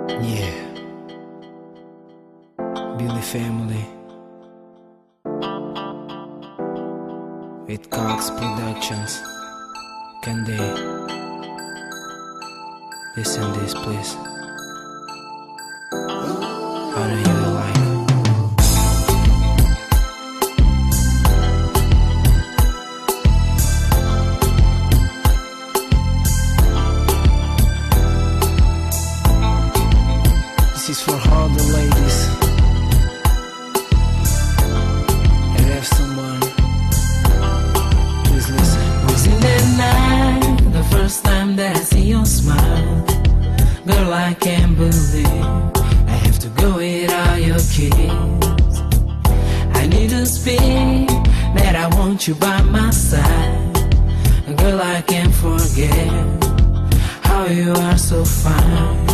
Yeah, Billy family with Cox Productions. Can they listen this, please? How do you like? This is for all the ladies that have someone. Please listen. Was in that night, the first time that I see your smile, girl, I can't believe I have to go without your kiss. I need to speak that I want you by my side. Girl, I can't forget how you are so fine.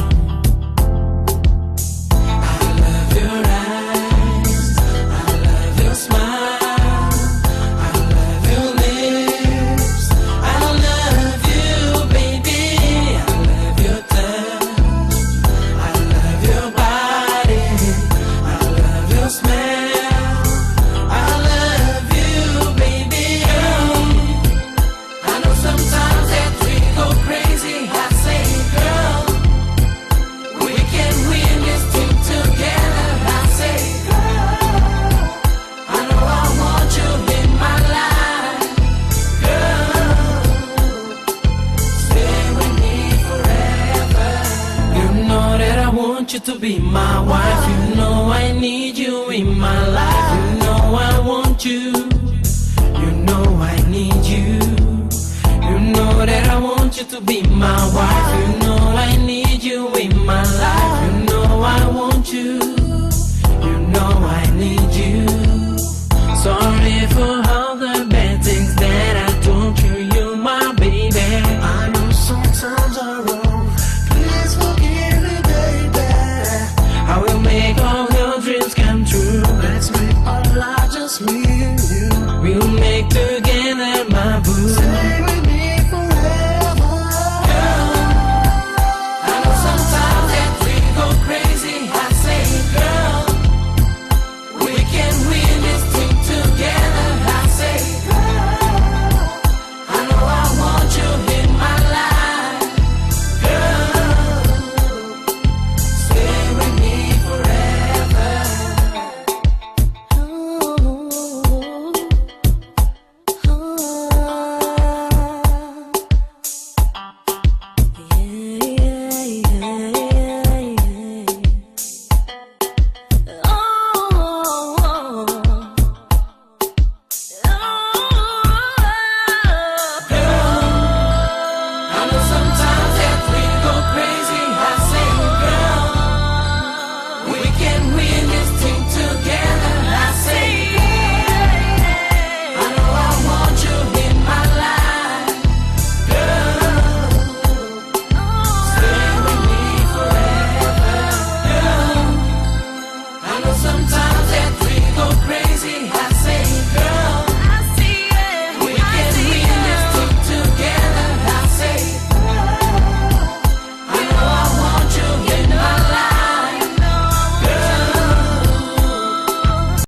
You to be my wife, you know I need you in my life. You know I want you, you know I need you. You know that I want you to be my wife. You know I need you in my life. You know I want you, you know I need you. So